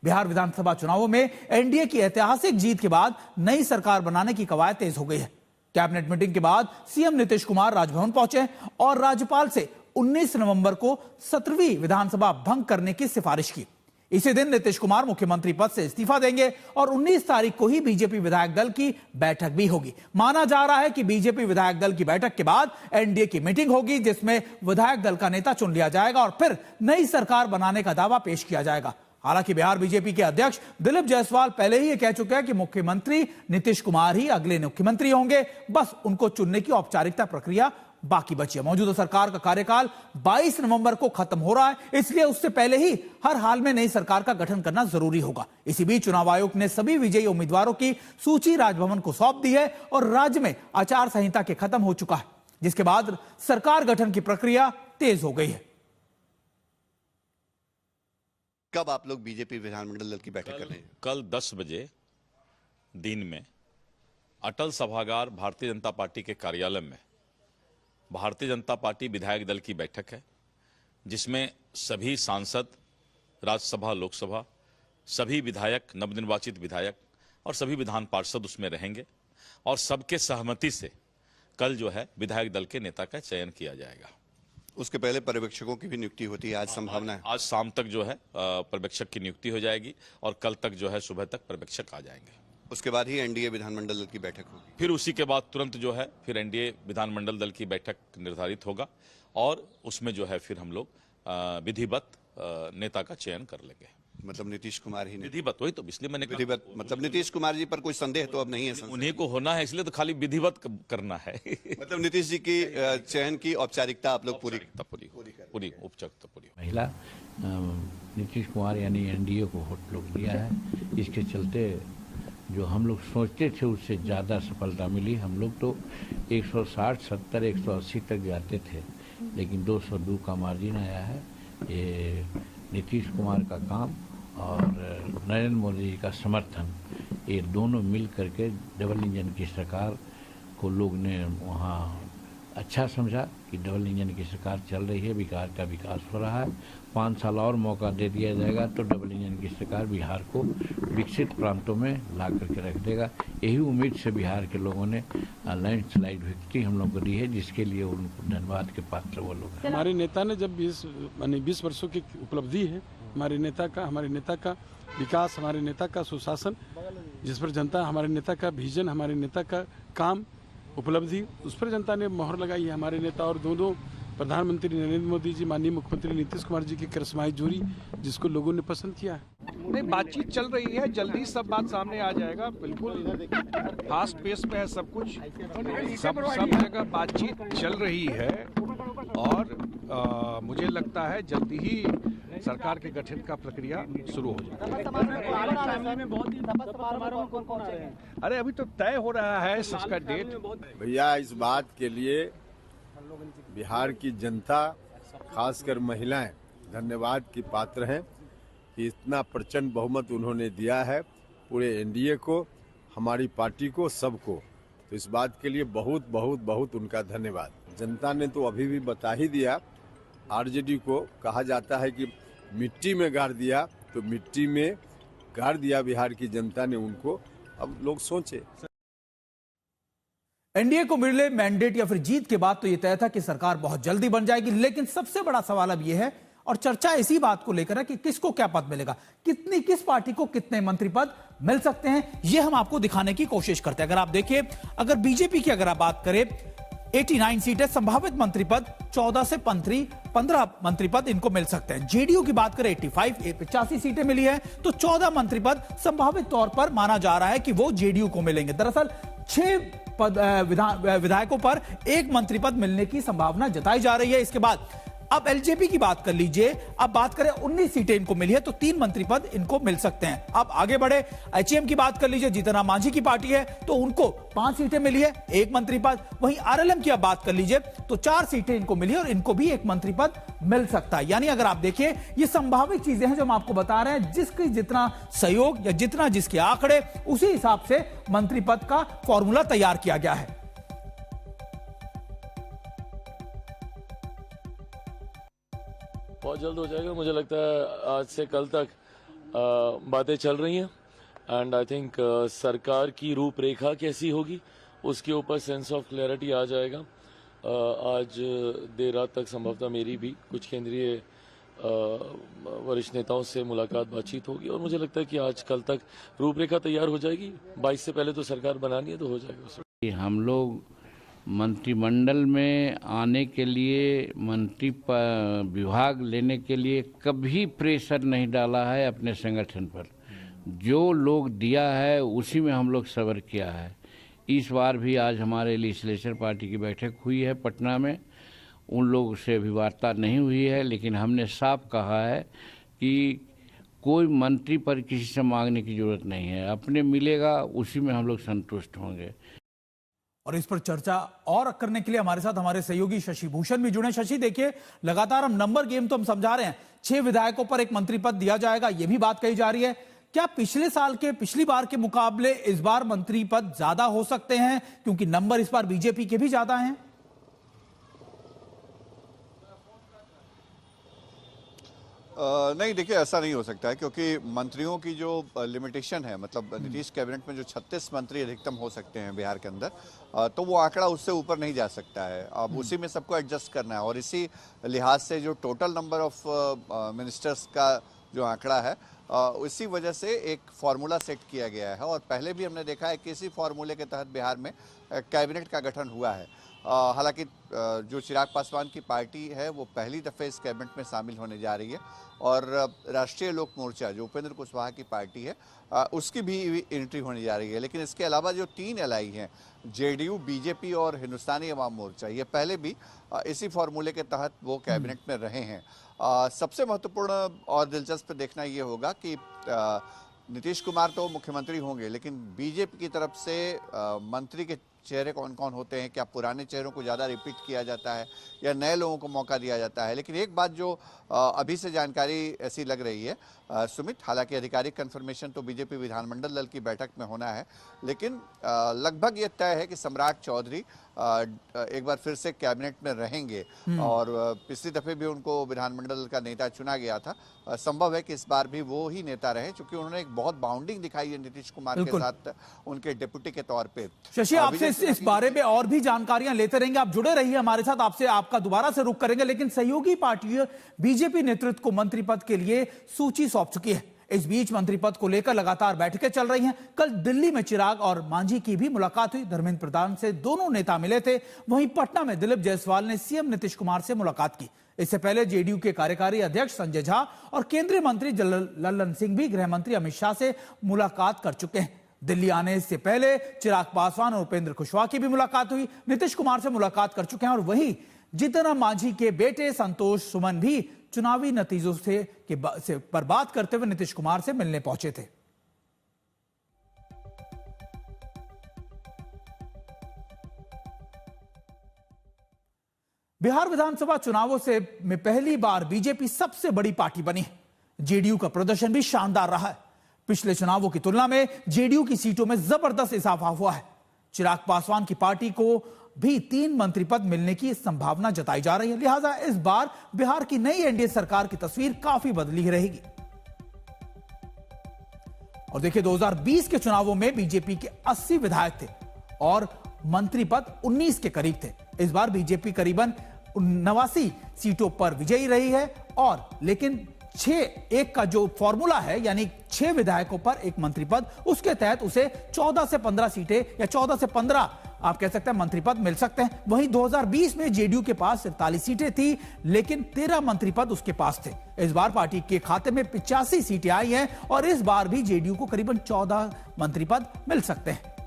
बिहार विधानसभा चुनावों में एनडीए की ऐतिहासिक जीत के बाद नई सरकार बनाने की कवायद तेज हो गई है। कैबिनेट मीटिंग के बाद सीएम नीतीश कुमार राजभवन पहुंचे और राज्यपाल से 19 नवंबर को 17वीं विधानसभा भंग करने की सिफारिश की। इसी दिन नीतीश कुमार मुख्यमंत्री पद से इस्तीफा देंगे और 19 तारीख को ही बीजेपी विधायक दल की बैठक भी होगी। माना जा रहा है कि बीजेपी विधायक दल की बैठक के बाद एनडीए की मीटिंग होगी, जिसमें विधायक दल का नेता चुन लिया जाएगा और फिर नई सरकार बनाने का दावा पेश किया जाएगा। हालांकि बिहार बीजेपी के अध्यक्ष दिलीप जायसवाल पहले ही ये कह चुके हैं कि मुख्यमंत्री नीतीश कुमार ही अगले मुख्यमंत्री होंगे, बस उनको चुनने की औपचारिकता प्रक्रिया बाकी बची है। मौजूदा सरकार का कार्यकाल 22 नवंबर को खत्म हो रहा है, इसलिए उससे पहले ही हर हाल में नई सरकार का गठन करना जरूरी होगा। इसी बीच चुनाव आयोग ने सभी विजयी उम्मीदवारों की सूची राजभवन को सौंप दी है और राज्य में आचार संहिता के खत्म हो चुका है, जिसके बाद सरकार गठन की प्रक्रिया तेज हो गई है। कब आप लोग बीजेपी विधानमंडल दल की बैठक कर रहे हैं? कल 10 बजे दिन में अटल सभागार भारतीय जनता पार्टी के कार्यालय में भारतीय जनता पार्टी विधायक दल की बैठक है, जिसमें सभी सांसद, राज्यसभा, लोकसभा, सभी विधायक, नवनिर्वाचित विधायक और सभी विधान पार्षद उसमें रहेंगे और सबके सहमति से कल जो है विधायक दल के नेता का चयन किया जाएगा। उसके पहले पर्यवेक्षकों की भी नियुक्ति होती है, आज संभावना है? आज शाम तक जो है पर्यवेक्षक की नियुक्ति हो जाएगी और कल तक जो है सुबह तक पर्यवेक्षक आ जाएंगे। उसके बाद ही एनडीए विधानमंडल दल की बैठक होगी। फिर उसी के बाद तुरंत जो है फिर एनडीए विधानमंडल दल की बैठक निर्धारित होगा और उसमें जो है फिर हम लोग विधिवत नेता का चयन कर लेंगे। मतलब नीतीश कुमार ही विधिवत, वही तो इसलिए मैंने विधिवत, मतलब नीतीश कुमार जी पर कोई संदेह तो अब नहीं है? उन्हीं को होना है, इसलिए तो खाली विधिवत करना है। मतलब नीतीश जी की चयन की औपचारिकता आप लोग पूरी औपचारिकता पूरी। महिला नीतीश कुमार यानी एनडीए को वोट लोग दिया है, इसके चलते जो हम लोग सोचते थे उससे ज़्यादा सफलता मिली। हम लोग तो 160, 70, 180 तक जाते थे, लेकिन 202 का मार्जिन आया है। ये नीतीश कुमार का काम और नरेंद्र मोदी जी का समर्थन, ये दोनों मिल करके डबल इंजन की सरकार को लोग ने वहाँ अच्छा समझा कि डबल इंजन की सरकार चल रही है, बिहार का विकास हो रहा है। 5 साल और मौका दे दिया जाएगा तो डबल इंजन की सरकार बिहार को विकसित प्रांतों में ला करके रख देगा। यही उम्मीद से बिहार के लोगों ने लैंडस्लाइड विक्ट्री हम लोग को दी है, जिसके लिए उनको धन्यवाद के पात्र वो लोग हैं। हमारे नेता ने जब 20 वर्षों की उपलब्धि है, हमारे नेता का विकास, हमारे नेता का सुशासन, जिस पर जनता, हमारे नेता का विजन, हमारे नेता का काम, उपलब्धि, उस पर जनता ने मोहर लगाई है। हमारे नेता और दोनों प्रधानमंत्री नरेंद्र मोदी जी, माननीय मुख्यमंत्री नीतीश कुमार जी की करिश्माई जोड़ी, जिसको लोगों ने पसंद किया है। नहीं, बातचीत चल रही है, जल्दी सब बात सामने आ जाएगा। बिल्कुल फास्ट पेस पे है सब कुछ, सब जगह बातचीत चल रही है और मुझे लगता है जल्दी ही सरकार के गठन का प्रक्रिया शुरू हो जाएगा। अरे अभी तो तय हो रहा है इसका डेट। भैया, इस बात के लिए बिहार की जनता, खासकर महिलाएं, धन्यवाद की पात्र हैं कि इतना प्रचंड बहुमत उन्होंने दिया है पूरे एनडीए को, हमारी पार्टी को, सबको। तो इस बात के लिए बहुत बहुत बहुत उनका धन्यवाद। जनता ने तो अभी भी बता ही दिया, आरजेडी को कहा जाता है कि मिट्टी में गाड़ दिया, तो मिट्टी में गाड़ दिया बिहार की जनता ने उनको। अब लोग सोचे। एनडीए को मिले मैंडेट या फिर जीत के बाद तो यह तय था कि सरकार बहुत जल्दी बन जाएगी, लेकिन सबसे बड़ा सवाल अब यह है और चर्चा इसी बात को लेकर है कि किसको क्या पद मिलेगा, किस पार्टी को कितने मंत्री पद मिल सकते हैं, यह हम आपको दिखाने की कोशिश करते हैं। अगर आप देखिए, अगर बीजेपी की अगर आप बात करें, 89 सीटें, संभावित मंत्री पद 14 से 15 मंत्री पद इनको मिल सकते हैं। जेडीयू की बात करें 85 सीटें मिली है, तो 14 मंत्री पद संभावित तौर पर माना जा रहा है कि वो जेडीयू को मिलेंगे। दरअसल 6 विधायकों पर 1 मंत्री पद मिलने की संभावना जताई जा रही है। इसके बाद अब एलजेपी की बात कर लीजिए, अब बात करें 19 सीटें इनको मिली है, तो 3 मंत्री पद इनको मिल सकते हैं। अब आगे बढ़े, एचएम की बात कर लीजिए, जीतन राम मांझी की पार्टी है, तो उनको 5 सीटें मिली है, 1 मंत्री पद। वहीं आरएलएम की अब बात कर लीजिए तो 4 सीटें इनको मिली और इनको भी 1 मंत्री पद मिल सकता है। यानी अगर आप देखिए, ये संभावित चीजें हैं जो हम आपको बता रहे हैं, जिसकी जितना सहयोग या जितना जिसके आंकड़े, उसी हिसाब से मंत्री पद का फॉर्मूला तैयार किया गया है। बहुत जल्द हो जाएगा, मुझे लगता है आज से कल तक बातें चल रही हैं एंड आई थिंक सरकार की रूपरेखा कैसी होगी उसके ऊपर सेंस ऑफ क्लैरिटी आ जाएगा। आज देर रात तक संभवतः मेरी भी कुछ केंद्रीय वरिष्ठ नेताओं से मुलाकात बातचीत होगी और मुझे लगता है कि आज कल तक रूपरेखा तैयार हो जाएगी। 22 से पहले तो सरकार बनानी है तो हो जाएगा। हम लोग मंत्रिमंडल में आने के लिए, मंत्री विभाग लेने के लिए कभी प्रेशर नहीं डाला है अपने संगठन पर। जो लोग दिया है उसी में हम लोग सब्र किया है। इस बार भी आज हमारे लेजिस्लेचर पार्टी की बैठक हुई है पटना में। उन लोगों से अभी वार्ता नहीं हुई है, लेकिन हमने साफ कहा है कि कोई मंत्री पर किसी से मांगने की जरूरत नहीं है, अपने मिलेगा उसी में हम लोग संतुष्ट होंगे। और इस पर चर्चा और करने के लिए हमारे साथ हमारे सहयोगी शशि भूषण भी जुड़े। शशि, देखिए लगातार हम नंबर गेम तो हम समझा रहे हैं, 6 विधायकों पर एक मंत्री पद दिया जाएगा, यह भी बात कही जा रही है। क्या पिछली बार के मुकाबले इस बार मंत्री पद ज्यादा हो सकते हैं, क्योंकि नंबर इस बार बीजेपी के भी ज्यादा हैं? नहीं, देखिए ऐसा नहीं हो सकता है, क्योंकि मंत्रियों की जो लिमिटेशन है, मतलब नीतीश कैबिनेट में जो 36 मंत्री अधिकतम हो सकते हैं बिहार के अंदर, तो वो आंकड़ा उससे ऊपर नहीं जा सकता है। अब उसी में सबको एडजस्ट करना है और इसी लिहाज से जो टोटल नंबर ऑफ मिनिस्टर्स का जो आंकड़ा है, इसी वजह से एक फार्मूला सेट किया गया है। और पहले भी हमने देखा है कि इसी फार्मूले के तहत बिहार में कैबिनेट का गठन हुआ है। हालांकि जो चिराग पासवान की पार्टी है वो पहली दफ़े इस कैबिनेट में शामिल होने जा रही है और राष्ट्रीय लोक मोर्चा जो उपेंद्र कुशवाहा की पार्टी है उसकी भी एंट्री होने जा रही है। लेकिन इसके अलावा जो 3 एलआई हैं, जेडीयू, बीजेपी और हिंदुस्तानी अवाम मोर्चा, ये पहले भी इसी फार्मूले के तहत वो कैबिनेट में रहे हैं। सबसे महत्वपूर्ण और दिलचस्प देखना ये होगा कि नीतीश कुमार तो मुख्यमंत्री होंगे, लेकिन बीजेपी की तरफ से मंत्री के चेहरे कौन कौन होते हैं, क्या पुराने चेहरों को ज़्यादा रिपीट किया जाता है या नए लोगों को मौका दिया जाता है। लेकिन एक बात जो अभी से जानकारी ऐसी लग रही है सुमित, हालांकि आधिकारिक कंफर्मेशन तो बीजेपी विधानमंडल दल की बैठक में होना है, लेकिन लगभग ये तय है कि सम्राट चौधरी एक बार फिर से कैबिनेट में रहेंगे और पिछली दफे भी उनको विधानमंडल का नेता चुना गया था। संभव है कि इस बार भी वो ही नेता रहे, क्योंकि उन्होंने एक बहुत बाउंडिंग दिखाई है नीतीश कुमार के साथ उनके डिप्टी के तौर पे। शशि, आपसे इस बारे में और भी जानकारियां लेते रहेंगे, आप जुड़े रहिए हमारे साथ, आपसे आपका दोबारा से रुख करेंगे। लेकिन सहयोगी पार्टी बीजेपी नेतृत्व को मंत्री पद के लिए सूची सौंप चुकी है। इस बीच मंत्री पद को लेकर लगातार बैठकें चल रही हैं। कल दिल्ली में चिराग और मांझी की भी मुलाकात हुई, धर्मेंद्र प्रधान से दोनों नेता मिले थे। वहीं पटना में दिलीप जायसवाल ने सीएम नीतीश कुमार से मुलाकात की। इससे पहले जेडीयू के कार्यकारी अध्यक्ष संजय झा और केंद्रीय मंत्री लल्लन सिंह भी गृह मंत्री अमित शाह से मुलाकात कर चुके हैं। दिल्ली आने से पहले चिराग पासवान और उपेंद्र कुशवाहा की भी मुलाकात हुई, नीतीश कुमार से मुलाकात कर चुके हैं। और वहीं जीतन राम मांझी के बेटे संतोष सुमन भी चुनावी नतीजों पर बात करते हुए नीतीश कुमार से मिलने पहुंचे थे। बिहार विधानसभा चुनावों में पहली बार बीजेपी सबसे बड़ी पार्टी बनी है। जेडीयू का प्रदर्शन भी शानदार रहा है। पिछले चुनावों की तुलना में जेडीयू की सीटों में जबरदस्त इजाफा हुआ है। चिराग पासवान की पार्टी को भी 3 मंत्री पद मिलने की संभावना जताई जा रही है। लिहाजा इस बार बिहार की नई एनडीए सरकार की तस्वीर काफी बदली रहेगी। और देखिए, 2020 के चुनावों में बीजेपी के 80 विधायक थे और मंत्री पद 19 के करीब थे। इस बार बीजेपी करीबन 89 सीटों पर विजयी रही है और लेकिन 6-1 का जो फॉर्मूला है, यानी 6 विधायकों पर एक मंत्री पद, उसके तहत उसे 14 से 15 सीटें या 14 से 15 आप कह सकते हैं मंत्री पद मिल सकते हैं। वहीं 2020 में जेडीयू के पास 47 सीटें थी, लेकिन 13 मंत्री पद उसके पास थे। इस बार पार्टी के खाते में 85 सीटें आई हैं और इस बार भी जेडीयू को करीबन 14 मंत्री पद मिल सकते हैं।